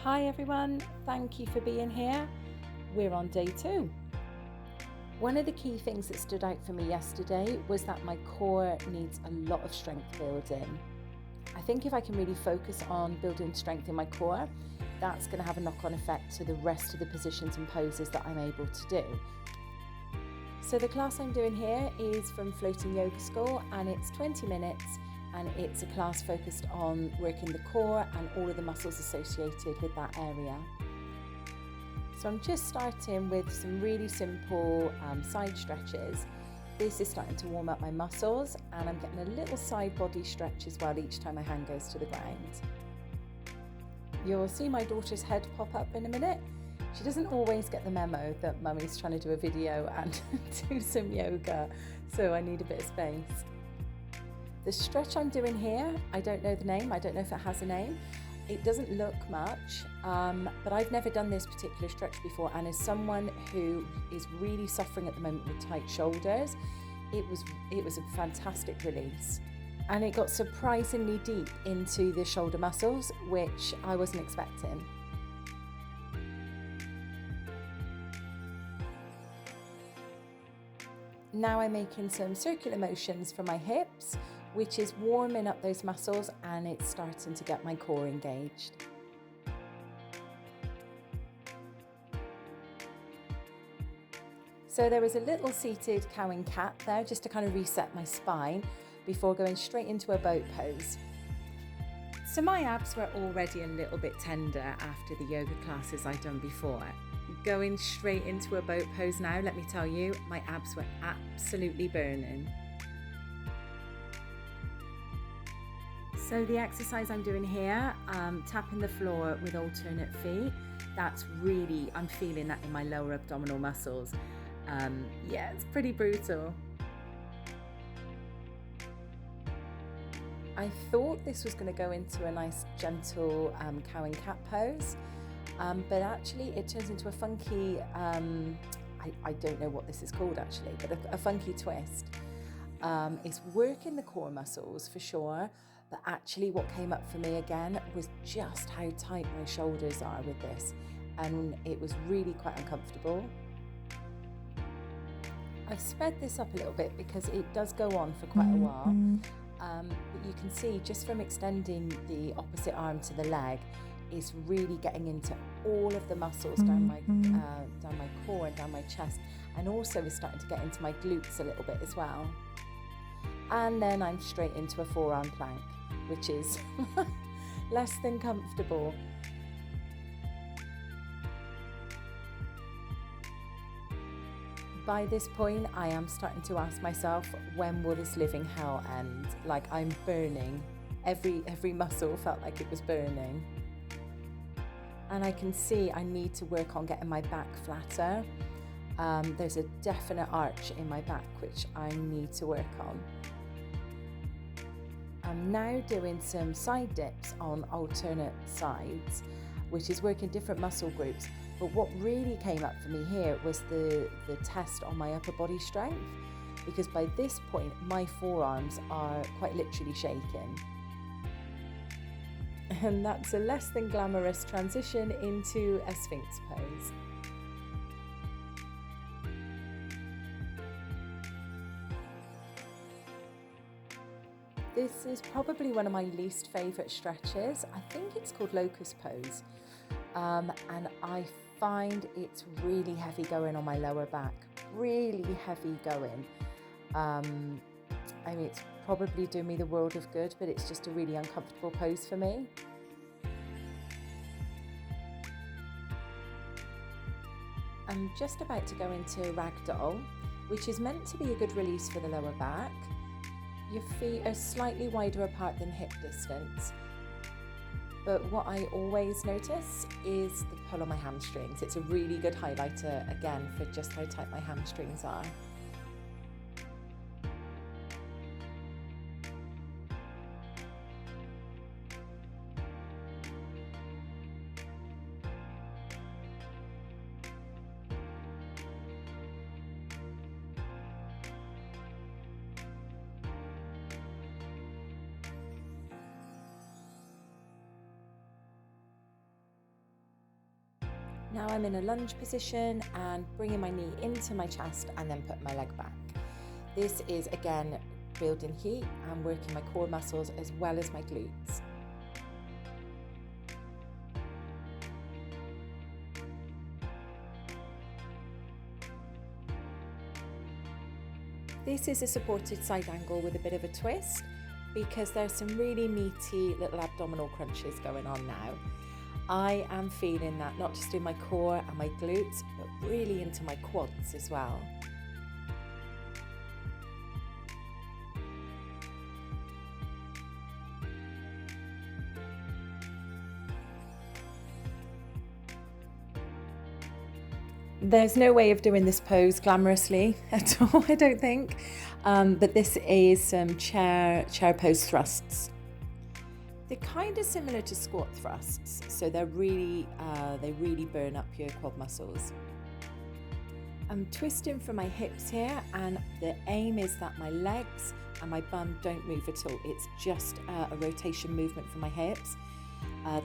Hi everyone, thank you for being here. We're on day 2. One of the key things that stood out for me yesterday was that my core needs a lot of strength building. I think if I can really focus on building strength in my core, that's going to have a knock-on effect to the rest of the positions and poses that I'm able to do. So the class I'm doing here is from Floating Yoga School, and it's 20 minutes, and it's a class focused on working the core and all of the muscles associated with that area. So I'm just starting with some really simple side stretches. This is starting to warm up my muscles, and I'm getting a little side body stretch as well each time my hand goes to the ground. You'll see my daughter's head pop up in a minute. She doesn't always get the memo that mummy's trying to do a video and do some yoga, so I need a bit of space. The stretch I'm doing here, I don't know the name, I don't know if it has a name. It doesn't look much, but I've never done this particular stretch before, and as someone who is really suffering at the moment with tight shoulders, it was a fantastic release. And it got surprisingly deep into the shoulder muscles, which I wasn't expecting. Now I'm making some circular motions for my hips, which is warming up those muscles, and it's starting to get my core engaged. So there was a little seated cow and cat there just to kind of reset my spine before going straight into a boat pose. So my abs were already a little bit tender after the yoga classes I'd done before. Going straight into a boat pose now, let me tell you, my abs were absolutely burning. So the exercise I'm doing here, tapping the floor with alternate feet, that's really, I'm feeling that in my lower abdominal muscles. Yeah, it's pretty brutal. I thought this was going to go into a nice gentle cow and cat pose, but actually it turns into a funky, I don't know what this is called actually, but a funky twist. It's working the core muscles for sure, but actually what came up for me again was just how tight my shoulders are with this, and it was really quite uncomfortable. I've sped this up a little bit because it does go on for quite a while, but you can see just from extending the opposite arm to the leg, it's really getting into all of the muscles down my core and down my chest, and also is starting to get into my glutes a little bit as well. And then I'm straight into a forearm plank, which is less than comfortable. By this point, I am starting to ask myself, when will this living hell end? Like, I'm burning. Every muscle felt like it was burning. And I can see I need to work on getting my back flatter. There's a definite arch in my back, which I need to work on. I'm now doing some side dips on alternate sides, which is working different muscle groups. But what really came up for me here was the test on my upper body strength, because by this point, my forearms are quite literally shaking. And that's a less than glamorous transition into a Sphinx pose. This is probably one of my least favourite stretches. I think it's called locust pose. And I find it's really heavy going on my lower back, really heavy going. I mean, it's probably doing me the world of good, but it's just a really uncomfortable pose for me. I'm just about to go into ragdoll, which is meant to be a good release for the lower back. Your feet are slightly wider apart than hip distance, but what I always notice is the pull on my hamstrings. It's a really good highlighter, again, for just how tight my hamstrings are. Now I'm in a lunge position and bringing my knee into my chest and then put my leg back. This is again building heat and working my core muscles as well as my glutes. This is a supported side angle with a bit of a twist because there's some really meaty little abdominal crunches going on now. I am feeling that not just in my core and my glutes, but really into my quads as well. There's no way of doing this pose glamorously at all, I don't think, but this is some chair pose thrusts. They're kind of similar to squat thrusts, so they really burn up your quad muscles. I'm twisting from my hips here, and the aim is that my legs and my bum don't move at all. It's just a rotation movement from my hips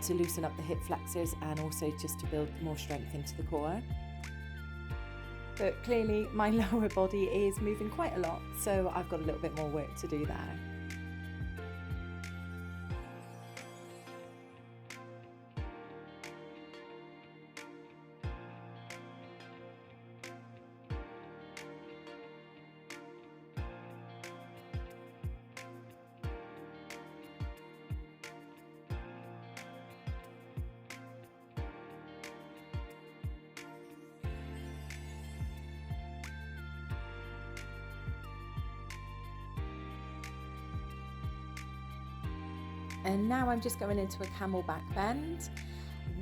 to loosen up the hip flexors and also just to build more strength into the core. But clearly my lower body is moving quite a lot, so I've got a little bit more work to do there. And now I'm just going into a camel back bend.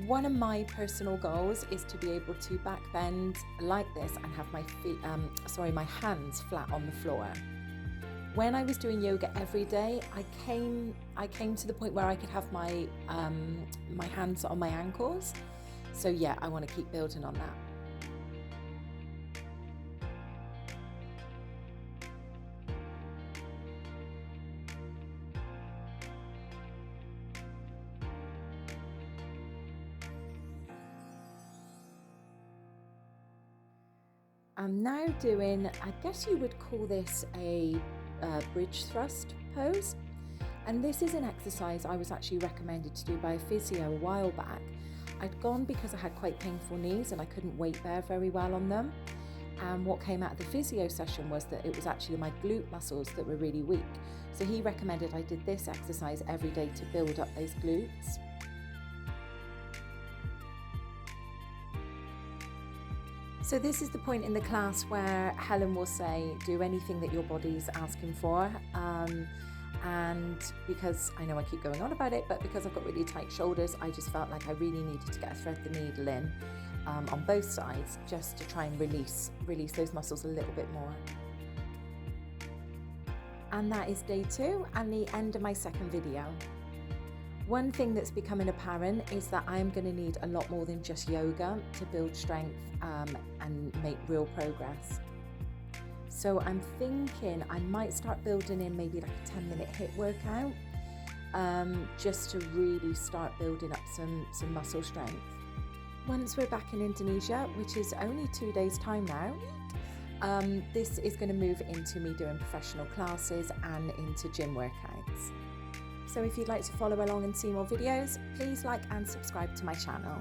One of my personal goals is to be able to back bend like this and have my hands flat on the floor. When I was doing yoga every day, I came to the point where I could have my hands on my ankles. So yeah, I want to keep building on that. I'm now doing, I guess you would call this a bridge thrust pose. And this is an exercise I was actually recommended to do by a physio a while back. I'd gone because I had quite painful knees and I couldn't weight bear very well on them. And what came out of the physio session was that it was actually my glute muscles that were really weak. So he recommended I did this exercise every day to build up those glutes. So this is the point in the class where Helen will say, do anything that your body's asking for. And because I know I keep going on about it, but because I've got really tight shoulders, I just felt like I really needed to get a thread the needle in on both sides, just to try and release those muscles a little bit more. And that is day 2 and the end of my second video. One thing that's becoming apparent is that I'm going to need a lot more than just yoga to build strength and make real progress. So I'm thinking I might start building in maybe like a 10-minute HIIT workout just to really start building up some muscle strength. Once we're back in Indonesia, which is only 2 days' time now, this is going to move into me doing professional classes and into gym workouts. So if you'd like to follow along and see more videos, please like and subscribe to my channel.